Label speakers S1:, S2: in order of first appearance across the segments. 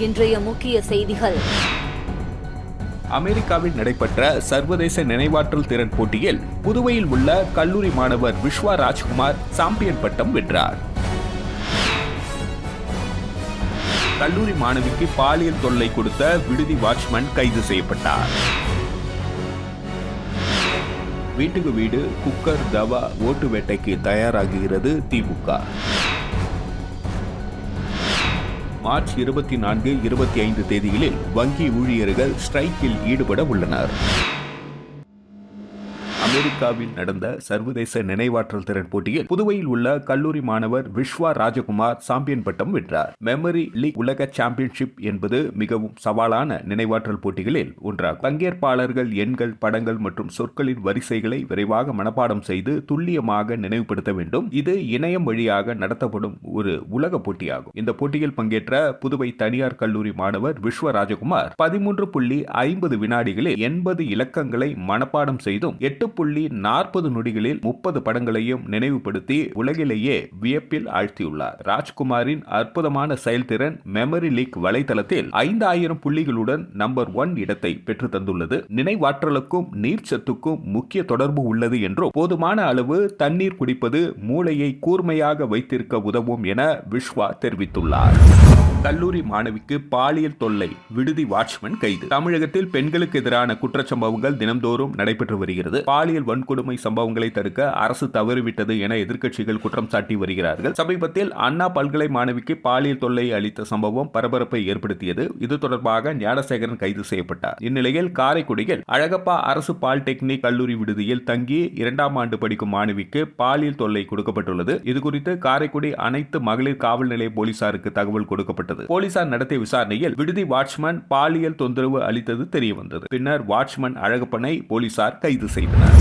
S1: இன்றைய முக்கிய செய்திகள்.
S2: அமெரிக்காவில் நடைபெற்ற சர்வதேச நினைவாற்றல் திறன் போட்டியில் புதுவையில் உள்ள கல்லூரி மாணவர் விஸ்வா ராஜ்குமார் சாம்பியன் பட்டம் வென்றார். கல்லூரி மாணவிக்கு பாலியல் தொல்லை கொடுத்த விடுதி வாட்ச்மேன் கைது செய்யப்பட்டார். வீட்டுக்கு வீடு குக்கர் தவா ஓட்டு வேட்டைக்கு தயாராகுகிறது திமுக. மார்ச் 24, 25 தேதிகளில் வங்கி ஊழியர்கள் ஸ்ட்ரைக்கில் ஈடுபட உள்ளனர். அமெரிக்காவில் நடந்த சர்வதேச நினைவாற்றல் திறன் போட்டியில் புதுவையில் உள்ள கல்லூரி மாணவர் விஸ்வா ராஜகுமார் சாம்பியன் பட்டம் வென்றார். மெமரி லீக் உலக சாம்பியன்ஷிப் என்பது மிகவும் சவாலான நினைவாற்றல் போட்டிகளில் ஒன்றாகும். பங்கேற்பாளர்கள் எண்கள், படங்கள் மற்றும் சொற்களின் வரிசைகளை விரைவாக மனப்பாடம் செய்து துல்லியமாக நினைவுபடுத்த வேண்டும். இது இணையம் வழியாக நடத்தப்படும் ஒரு உலக போட்டியாகும். இந்த போட்டியில் பங்கேற்ற புதுவை தனியார் கல்லூரி மாணவர் விஸ்வா ராஜகுமார் 13.50 வினாடிகளில் 80 இலக்கங்களை மனப்பாடம் செய்தும் 8.40 நொடிகளில் 30 படங்களையும் நினைவுபடுத்தி உலகிலேயே வியப்பில் ஆழ்த்தியுள்ளார். ராஜ்குமாரின் அற்புதமான செயல்திறன் மெமரி லீக் வலைதளத்தில் 5000 புள்ளிகளுடன் நம்பர் 1 இடத்தை பெற்று தந்துள்ளது. நினைவாற்றலுக்கும் நீர்ச்சத்துக்கும் முக்கிய தொடர்பு உள்ளது என்றும் போதுமான அளவு தண்ணீர் குடிப்பது மூளையை கூர்மையாக வைத்திருக்க உதவும் என விஸ்வா தெரிவித்துள்ளார். கல்லூரி மாணவிக்கு பாலியல் தொல்லை, விடுதி வாட்ச்மேன் கைது. தமிழகத்தில் பெண்களுக்கு எதிரான குற்றச்சம்பவங்கள் தினம்தோறும் நடைபெற்று வருகிறது. பாலியல் வன்கொடுமை சம்பவங்களை தடுக்க அரசு தவறிவிட்டது என எதிர்க்கட்சிகள் குற்றம் சாட்டி வருகிறார்கள். சமீபத்தில் அண்ணா பல்கலை மாணவிக்கு பாலியல் தொல்லை அளித்த சம்பவம் பரபரப்பை ஏற்படுத்தியது. இது தொடர்பாக ஞானசேகரன் கைது செய்யப்பட்டார். இந்நிலையில் காரைக்குடியில் அழகப்பா அரசு பாலிடெக்னிக் கல்லூரி விடுதியில் தங்கி 2ஆம் ஆண்டு படிக்கும் மாணவிக்கு பாலியல் தொல்லை கொடுக்கப்பட்டுள்ளது. இதுகுறித்து காரைக்குடி அனைத்து மகளிர் காவல் நிலைய போலீசாருக்கு தகவல் கொடுக்கப்பட்டது. போலீசார் நடத்திய விசாரணையில் விடுதி வாட்ச்மேன் பாலியல் தொந்தரவு அளித்தது தெரியவந்தது. பின்னர் வாட்ச்மேன் அழகப்பனை போலீசார் கைது செய்தனர்.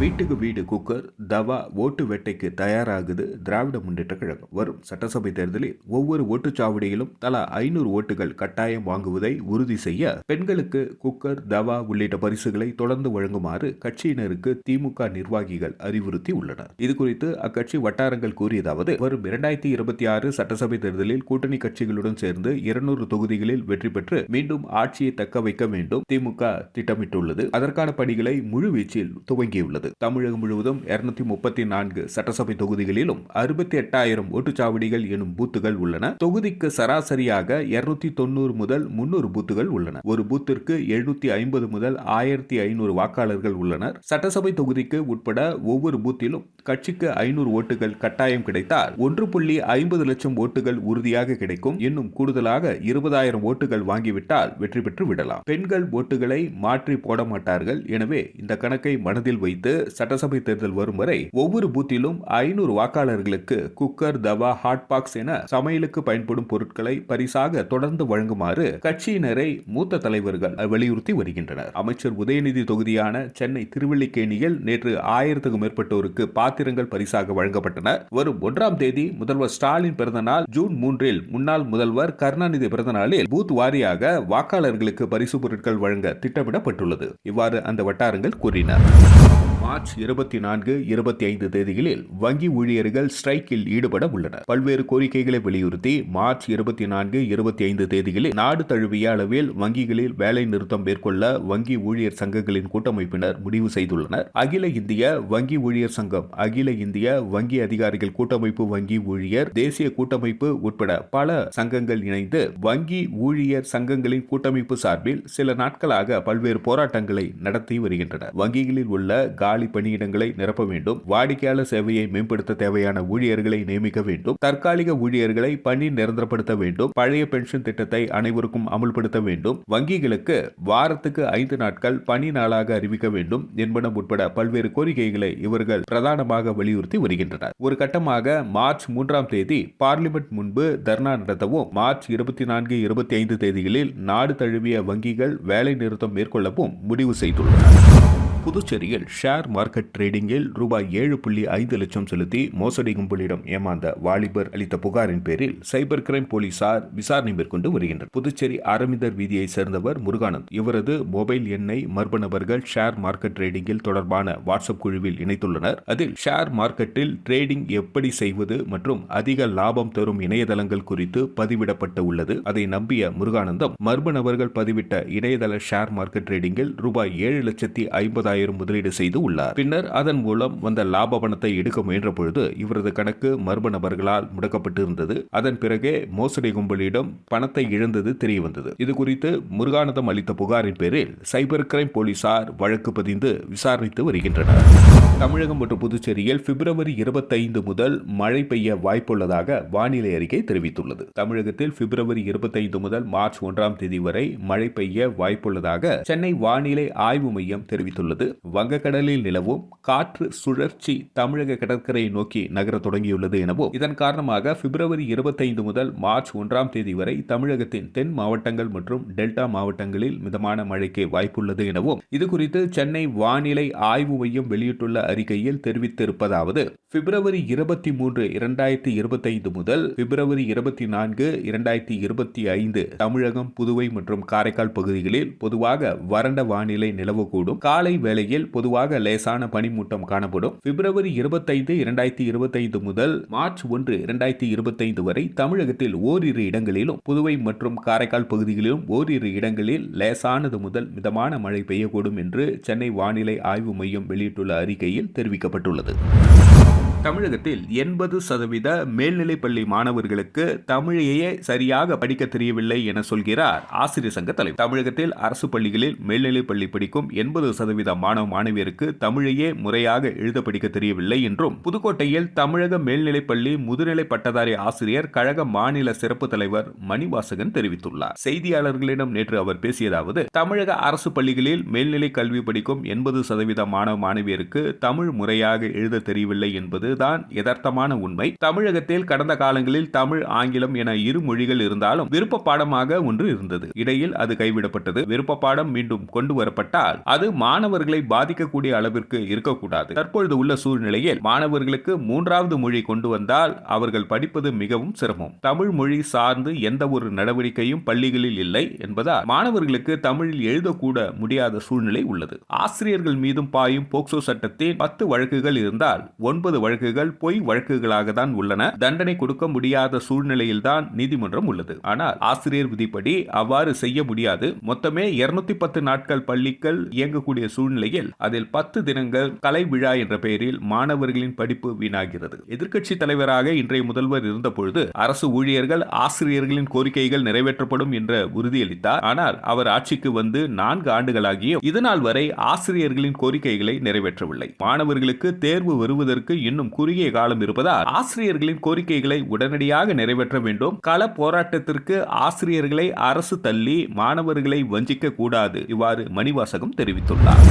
S2: வீட்டுக்கு வீடு குக்கர் தவா ஓட்டு வேட்டைக்கு தயாராகுது திராவிட முன்னேற்ற கழகம். வரும் சட்டசபை தேர்தலில் ஒவ்வொரு ஓட்டுச்சாவடியிலும் தலா 500 ஓட்டுகள் கட்டாயம் வாங்குவதை உறுதி செய்ய பெண்களுக்கு குக்கர் தவா உள்ளிட்ட பரிசுகளை தொடர்ந்து வழங்குமாறு கட்சியினருக்கு திமுக நிர்வாகிகள் அறிவுறுத்தி உள்ளனர். இதுகுறித்து அக்கட்சி வட்டாரங்கள் கூறியதாவது, வரும் 2026 சட்டசபை தேர்தலில் கூட்டணி கட்சிகளுடன் சேர்ந்து 200 தொகுதிகளில் வெற்றி பெற்று மீண்டும் ஆட்சியை தக்க வைக்க வேண்டும் திமுக திட்டமிட்டுள்ளது. அதற்கான பணிகளை முழுவீச்சில் துவங்கியுள்ளது. தமிழகம் முழுவதும் 234 சட்டசபை தொகுதிகளிலும் 68,000 ஓட்டுச்சாவடிகள் எனும் பூத்துகள் உள்ளன. தொகுதிக்கு சராசரியாக 290 முதல் 300 பூத்துகள் உள்ளன. ஒரு பூத்திற்கு 750 முதல் 1500 வாக்காளர்கள் உள்ளனர். சட்டசபை தொகுதிக்கு உட்பட ஒவ்வொரு பூத்திலும் கட்சிக்கு 500 ஓட்டுகள் கட்டாயம் கிடைத்தால் 1.50 லட்சம் ஓட்டுகள் உறுதியாக கிடைக்கும். இன்னும் கூடுதலாக 20,000 ஓட்டுகள் வாங்கிவிட்டால் வெற்றி பெற்று விடலாம். பெண்கள் ஓட்டுகளை மாற்றி போட மாட்டார்கள். எனவே இந்த கணக்கை மனதில் வைத்து சட்டசபை தேர்தல் வரும் வரை ஒவ்வொரு பூத்திலும் 500 வாக்காளர்களுக்கு குக்கர் தவா ஹாட் பாக்ஸ் என சமையலுக்கு பயன்படும் பொருட்களை பரிசாக தொடர்ந்து வழங்குமாறு கட்சியினரை மூத்த தலைவர்கள் வலியுறுத்தி வருகின்றனர். அமைச்சர் உதயநிதி தொகுதியான சென்னை திருவல்லிக்கேணியில் நேற்று 1000க்கும் மேற்பட்டோருக்கு பாத்திரங்கள் பரிசாக வழங்கப்பட்டன. வரும் 1ஆம் தேதி முதல்வர் ஸ்டாலின் பிறந்த நாள், ஜூன் 3 முன்னாள் முதல்வர் கருணாநிதி பிறந்த நாளில் பூத் வாரியாக வாக்காளர்களுக்கு பரிசு பொருட்கள் வழங்க திட்டமிடப்பட்டுள்ளது. இவ்வாறு அந்த வட்டாரங்கள் கூறினர். மார்ச் 24, 25 தேதிகளில் வங்கி ஊழியர்கள் ஸ்ட்ரைக்கில் ஈடுபட உள்ளனர். பல்வேறு கோரிக்கைகளை வலியுறுத்தி மார்ச் 24, 25 தேதிகளில் நாடு தழுவிய அளவில் வங்கிகளில் வேலை நிறுத்தம் மேற்கொள்ள வங்கி ஊழியர் சங்கங்களின் கூட்டமைப்பினர் முடிவு செய்துள்ளனர். அகில இந்திய வங்கி ஊழியர் சங்கம், அகில இந்திய வங்கி அதிகாரிகள் கூட்டமைப்பு, வங்கி ஊழியர் தேசிய கூட்டமைப்பு உட்பட பல சங்கங்கள் இணைந்து வங்கி ஊழியர் சங்கங்களின் கூட்டமைப்பு சார்பில் சில நாட்களாக பல்வேறு போராட்டங்களை நடத்தி வருகின்றனர். வங்கிகளில் உள்ள காலி பணியிடங்களை நிரப்ப வேண்டும். வாடிக்கையாளர் சேவையை மேம்படுத்த தேவையான ஊழியர்களை நியமிக்க வேண்டும். தற்காலிக ஊழியர்களை பணி நிரந்தரப்படுத்த வேண்டும். பழைய பென்ஷன் திட்டத்தை அனைவருக்கும் அமல்படுத்த வேண்டும். வங்கிகளுக்கு வாரத்துக்கு 5 நாட்கள் பணி நாளாக அறிவிக்க வேண்டும் என்பன உட்பட பல்வேறு கோரிக்கைகளை இவர்கள் பிரதானமாக வலியுறுத்தி வருகின்றனர். ஒரு கட்டமாக மார்ச் 3ஆம் தேதி பார்லிமெண்ட் முன்பு தர்ணா நடத்தவும், மார்ச் 24, 25 தேதிகளில் நாடு தழுவிய வங்கிகள் வேலை நிறுத்தம் மேற்கொள்ளவும் முடிவு செய்துள்ளனர். புதுச்சேரியில் ஷேர் மார்க்கெட் டிரேடிங்கில் ரூபாய் 7.5 லட்சம் செலுத்தி மோசடி கும்பலிடம் ஏமாந்த வாலிபர் அளித்த புகாரின் பேரில் சைபர் கிரைம் போலீசார் விசாரணை மேற்கொண்டு வருகின்றனர். புதுச்சேரி அரவிந்தர் வீதியை சேர்ந்தவர் முருகானந்த். இவரது மொபைல் எண்ணை மர்ம நபர்கள் ஷேர் மார்க்கெட் டிரேடிங்கில் தொடர்பான வாட்ஸ்அப் குழுவில் இணைத்துள்ளனர். அதில் ஷேர் மார்க்கெட்டில் டிரேடிங் எப்படி செய்வது மற்றும் அதிக லாபம் தரும் இணையதளங்கள் குறித்து பதிவிடப்பட்டு உள்ளது. அதை நம்பிய முருகானந்தம் மர்ம நபர்கள் பதிவிட்ட இணையதள ஷேர் மார்க்கெட் டிரேடிங்கில் ரூபாய் 7,50,000 முதலீடு செய்து உள்ளார். பின்னர் அதன் மூலம் வந்த லாப பணத்தை எடுக்க முயன்ற பொழுது இவரது கணக்கு மர்ம நபர்களால் முடக்கப்பட்டிருந்தது. அதன் பிறகே மோசடி கும்பலிடம் பணத்தை இழந்தது தெரியவந்தது. இது குறித்து முருகானந்தம் அளித்த புகாரின் பேரில் சைபர் கிரைம் போலீசார் வழக்கு பதிந்து விசாரித்து வருகின்றனர். தமிழகம் மற்றும் புதுச்சேரியில் பிப்ரவரி 25 முதல் மழை பெய்ய வாய்ப்புள்ளதாக வானிலை அறிக்கை தெரிவித்துள்ளது. தமிழகத்தில் பிப்ரவரி 25 முதல் மார்ச் 1ஆம் தேதி வரை மழை பெய்ய வாய்ப்புள்ளதாக சென்னை வானிலை ஆய்வு மையம் தெரிவித்துள்ளது. வங்கக்கடலில் நிலவும் காற்று சுழற்சி தமிழக கடற்கரையை நோக்கி நகர தொடங்கியுள்ளது எனவும் இதன் காரணமாக பிப்ரவரி 25 முதல் மார்ச் 1ஆம் தேதி வரை தமிழகத்தின் தென் மாவட்டங்கள் மற்றும் டெல்டா மாவட்டங்களில் மிதமான மழைக்கு வாய்ப்புள்ளது எனவும் இதுகுறித்து சென்னை வானிலை ஆய்வு மையம் வெளியிட்டுள்ள அறிக்கையில் தெரிவித்திருப்பதாவது: பிப்ரவரி 23, 2025 முதல் பிப்ரவரி 24, 2025 தமிழகம், புதுவை மற்றும் காரைக்கால் பகுதிகளில் பொதுவாக வறண்ட வானிலை நிலவக்கூடும். காலை வேளையில் பொதுவாக லேசான பனிமூட்டம் காணப்படும். பிப்ரவரி 25, 2025 முதல் மார்ச் 1, 2025 வரை தமிழகத்தில் ஓரிரு இடங்களிலும் புதுவை மற்றும் காரைக்கால் பகுதிகளிலும் ஓரிரு இடங்களில் லேசானது முதல் மிதமான மழை பெய்யக்கூடும் என்று சென்னை வானிலை ஆய்வு மையம் வெளியிட்டுள்ள அறிக்கையில் தெரிவிக்கப்பட்டுள்ளது. தமிழகத்தில் 80% மேல்நிலைப்பள்ளி மாணவர்களுக்கு தமிழையே சரியாக படிக்க தெரியவில்லை என சொல்கிறார் ஆசிரியர் சங்க தலைவர். தமிழகத்தில் அரசு பள்ளிகளில் மேல்நிலைப்பள்ளி படிக்கும் 80% மாணவ மாணவியருக்கு தமிழையே முறையாக எழுத படிக்க தெரியவில்லை என்றும் புதுக்கோட்டையில் தமிழக மேல்நிலைப்பள்ளி முதுநிலை பட்டதாரி ஆசிரியர் கழக மாநில சிறப்பு தலைவர் மணிவாசகன் தெரிவித்துள்ளார். செய்தியாளர்களிடம் நேற்று அவர் பேசியதாவது: தமிழக அரசு பள்ளிகளில் மேல்நிலை கல்வி படிக்கும் 80% மாணவ மாணவியருக்கு தமிழ் முறையாக எழுத தெரியவில்லை என்பது தான் யதார்த்தமான உண்மை. தமிழகத்தில் கடந்த காலங்களில் தமிழ், ஆங்கிலம் என இரு மொழிகள் இருந்தாலும் விருப்ப பாடமாக ஒன்று இருந்தது. இடையில் அது கைவிடப்பட்டது. விருப்ப பாடம் மீண்டும் கொண்டு வரப்பட்டால் அது மாணவர்களை பாதிக்கக்கூடிய அளவிற்கு இருக்கக்கூடாது. தற்பொழுது உள்ள சூழ்நிலையில் மாணவர்களுக்கு 3வது மொழி கொண்டு வந்தால் அவர்கள் படிப்பது மிகவும் சிரமம். தமிழ் மொழி சார்ந்து எந்த ஒரு நடவடிக்கையும் பள்ளிகளில் இல்லை என்பதால் மாணவர்களுக்கு தமிழில் எழுதக்கூட முடியாத சூழ்நிலை உள்ளது. ஆசிரியர்கள் மீதும் பாயும் போக்சோ சட்டத்தில் 10 வழக்குகள் இருந்தால் 9 வழக்குகள் பொய் வழக்குகளாக தான் உள்ளன. தண்டனை கொடுக்க முடியாத சூழ்நிலையில் தான் நீதிமன்றம் உள்ளது. ஆனால் ஆசிரியர் விதிப்படி அவ்வாறு செய்ய முடியாது. மொத்தமே 210 நாட்கள் பள்ளிகள் இயங்கக்கூடிய சூழ்நிலையில் அதில் 10 தினங்கள் கலை விழா என்ற பெயரில் மாணவர்களின் படிப்பு வீணாகிறது. எதிர்க்கட்சி தலைவராக இன்றைய முதல்வர் இருந்தபொழுது அரசு ஊழியர்கள், ஆசிரியர்களின் கோரிக்கைகள் நிறைவேற்றப்படும் என்ற உறுதியளித்தார். ஆனால் அவர் ஆட்சிக்கு வந்து 4 ஆண்டுகளாகியும் இதுநாள் வரை ஆசிரியர்களின் கோரிக்கைகளை நிறைவேற்றவில்லை. மாணவர்களுக்கு தேர்வு வருவதற்கு இன்னும் குறுகிய காலம் இருப்பதால் ஆசிரியர்களின் கோரிக்கைகளை உடனடியாக நிறைவேற்ற வேண்டும். கள போராட்டத்திற்கு ஆசிரியர்களை அரசு தள்ளி மாணவர்களை வஞ்சிக்க கூடாது. இவ்வாறு மணிவாசகம் தெரிவித்துள்ளார்.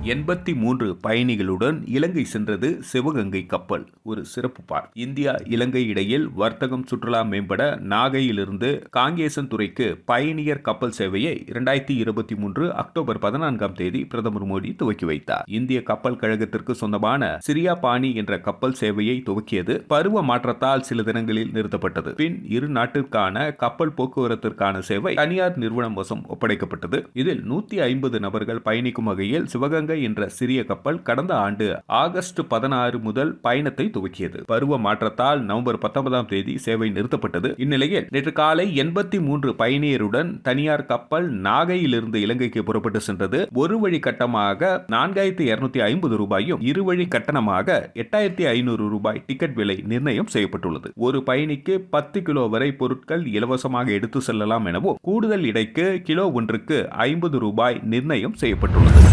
S2: 83 பயணிகளுடன் இலங்கை சென்றது சிவகங்கை கப்பல். ஒரு சிறப்பு பார்ட். இந்தியா இலங்கை இடையில் வர்த்தகம், சுற்றுலா மேம்பட நாகையிலிருந்து காங்கேசன் துறைக்கு பயணியர் கப்பல் சேவையை 2023 அக்டோபர் 14ஆம் தேதி பிரதமர் மோடி துவக்கி வைத்தார். இந்திய கப்பல் கழகத்திற்கு சொந்தமான சிரியா பாணி என்ற கப்பல் சேவையை துவக்கியது. பருவ மாற்றத்தால் சில தினங்களில் நிறுத்தப்பட்டது. பின் இரு நாட்டிற்கான கப்பல் போக்குவரத்திற்கான சேவை தனியார் நிறுவனம் வசம் ஒப்படைக்கப்பட்டது. இதில் 150 நபர்கள் பயணிக்கும் வகையில் சிவகங்கை என்ற சிறிய கப்பல் கடந்த ஆண்டு ஆகஸ்ட் 16 முதல் பயணத்தை துவக்கியது. பருவ மாற்றத்தால் நவம்பர் 19ஆம் தேதி சேவை நிறுத்தப்பட்டது. இந்நிலையில் நேற்று காலை 83 பயணியருடன் தனியார் கப்பல் நாகையிலிருந்து இலங்கைக்கு புறப்பட்டு சென்றது. ஒரு வழி கட்டமாக 4250 ரூபாயும் இருவழி கட்டணமாக 8500 ரூபாய் டிக்கெட் விலை நிர்ணயம் செய்யப்பட்டுள்ளது. ஒரு பயணிக்கு 10 கிலோ வரை பொருட்கள் இலவசமாக எடுத்து செல்லலாம் எனவும் கூடுதல் எடைக்கு கிலோ ஒன்றுக்கு 50 ரூபாய் நிர்ணயம் செய்யப்பட்டுள்ளது.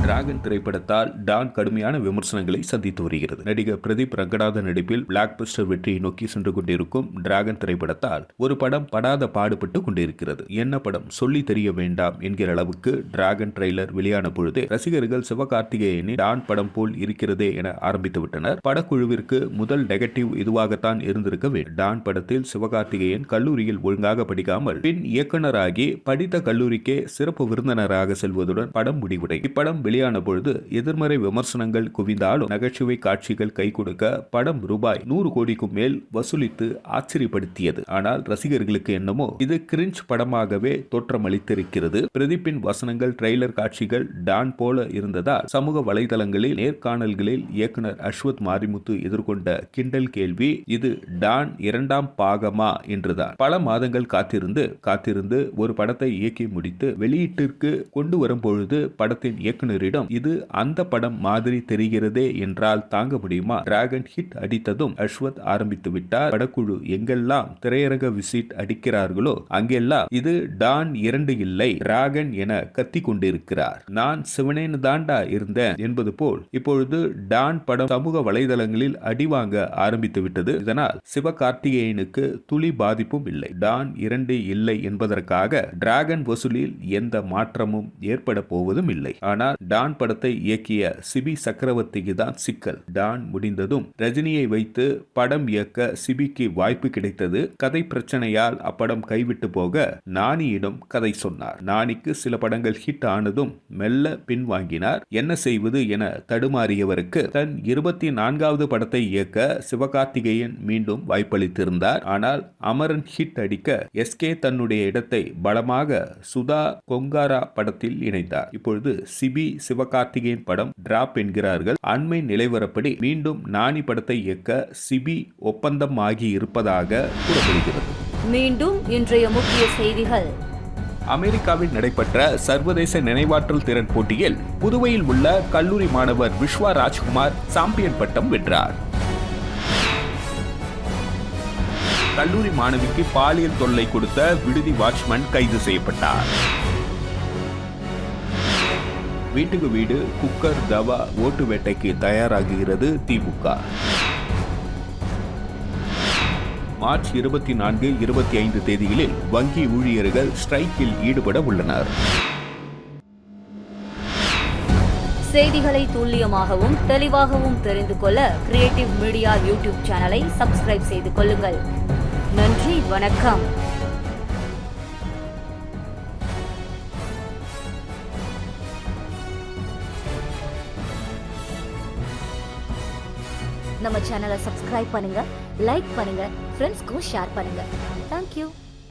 S2: டிராகன் திரைப்படத்தால் டான் கடுமையான விமர்சனங்களை சந்தித்து வருகிறது. நடிகர் பிரதீப் ரங்கநாதன் நடிப்பில் பிளாக் பஸ்டர் வெற்றியை நோக்கி சென்று கொண்டிருக்கும் டிராகன் திரைப்படத்தால் ஒரு படம் படாத பாடுபட்டு கொண்டிருக்கிறது. என்ன படம் சொல்லி தெரிய வேண்டாம் என்கிற அளவுக்கு டிராகன் ட்ரெய்லர் வெளியான பொழுது ரசிகர்கள் சிவகார்த்திகேயனின் டான் படம் போல் இருக்கிறதே என ஆரம்பித்து விட்டனர். படக்குழுவிற்கு முதல் நெகட்டிவ் இதுவாகத்தான் இருந்திருக்க வேண்டும். டான் படத்தில் சிவகார்த்திகேயன் கல்லூரியில் ஒழுங்காக படிக்காமல் பின் இயக்குனராகி படித்த கல்லூரிக்கே சிறப்பு விருந்தினராக செல்வதுடன் படம் முடிவுடை. இப்படம் வெளியான பொழுது எதிர்மறை விமர்சனங்கள் குவிந்தாலும் நகைச்சுவை காட்சிகள் கை கொடுக்க படம் ரூபாய் 100 கோடிக்கும் மேல் வசூலித்து ஆச்சரியப்படுத்தியது. ஆனால் ரசிகர்களுக்கு என்னமோ இது கிரிஞ்ச் படமாகவே தோற்றமளித்திருக்கிறது. பிரதீப்பின் வசனங்கள் ட்ரெய்லர் காட்சிகள் டான் போல இருந்ததால் சமூக வலைதளங்களில் நேர்காணல்களில் இயக்குனர் அஸ்வத் மாரிமுத்து எதிர்கொண்ட கிண்டல் கேள்வி இது டான் 2ஆம் பாகமா என்றுதான். பல மாதங்கள் காத்திருந்து ஒரு படத்தை இயக்கி முடித்து வெளியீட்டிற்கு கொண்டு வரும் பொழுது படத்தின் இயக்குனரிடம் இது அந்த படம் மாதிரி தெரிகிறதே என்றால் தாங்க முடியுமா? டிராகன் ஹிட் அடித்ததும் அஸ்வத் ஆரம்பித்து விட்டார். படக்குழு எங்கெல்லாம் திரையரங்க விசிட் அடிக்கிறார்களோ அங்கெல்லாம் இது டான் 2 இல்லை டிராகன் என கத்தி கொண்டிருக்கிறார். நான் சிவனேன்னு தாண்டா இருந்தேன் என்பது போல் இப்பொழுது டான் படம் சமூக வலைதளங்களில் அடிவாங்க ஆரம்பித்து விட்டது. இதனால் சிவகார்த்திகேயனுக்கு துளி பாதிப்பும் இல்லை. டான் 2 இல்லை என்பதற்காக டிராகன் வசூலில் எந்த மாற்றமும் ஏற்பட போவதும் இல்லை. ஆனால் டான் படத்தை இயக்கிய சிபி சக்கரவர்த்திக்கு தான் சிக்கல். டான் முடிந்ததும் ரஜினியை வைத்து படம் இயக்க சிபிக்கு வாய்ப்பு கிடைத்தது. கதை பிரச்சனையால் அப்படம் கைவிட்டு போக நானியிடம் கதை சொன்னார். நானிக்கு சில படங்கள் ஹிட் ஆனதும் மெல்ல பின்வாங்கினார். என்ன செய்வது என தடுமாறியவருக்கு தன் 24வது படத்தை இயக்க சிவகார்த்திகேயன் மீண்டும் வாய்ப்பளித்திருந்தார். ஆனால் அமரன் ஹிட் அடிக்க எஸ்கே தன்னுடைய இடத்தை பலமாக சுதா கொங்காரா படத்தில் இணைத்தார். இப்பொழுது சிபி சிவகார்த்திகேயன் படம் டிராப் என்கிறார்கள். அண்மை நிலைவரப்படி மீண்டும் நானி படத்தை இயக்க சிபி ஒப்பந்தம் ஆகி இருப்பதாக கூறப்படுகிறது.
S1: மீண்டும் இன்றைய முக்கிய செய்திகள்.
S2: அமெரிக்காவில் நடைபெற்ற சர்வதேச நினைவாற்றல் திறன் போட்டியில் புதுவையில் உள்ள கல்லூரி மாணவர் விஸ்வா ராஜ்குமார் சாம்பியன் பட்டம் வென்றார். கல்லூரி மாணவிக்கு பாலியல் தொல்லை கொடுத்த விடுதி வாட்ச்மேன் கைது செய்யப்பட்டார். வீட்டுக்கு வீடு குக்கர் தவா ஓட்டு வேட்டைக்கு தயாராகுகிறது திமுக. மார்ச் 24, 25 தேதிகளில் வங்கி ஊழியர்கள் ஸ்ட்ரைக்கில் ஈடுபட உள்ளனர்.
S1: செய்திகளை துல்லியமாகவும் தெளிவாகவும் தெரிந்து கொள்ள கிரியேட்டிவ் மீடியா யூடியூப் சேனலை சப்ஸ்கிரைப் செய்து கொள்ளுங்கள். நன்றி, வணக்கம். நம்ம சேனலை சப்ஸ்கிரைப் பண்ணுங்க, லைக் பண்ணுங்க, ஃப்ரெண்ட்ஸ்க்கும் ஷேர் பண்ணுங்க. தேங்க்யூ.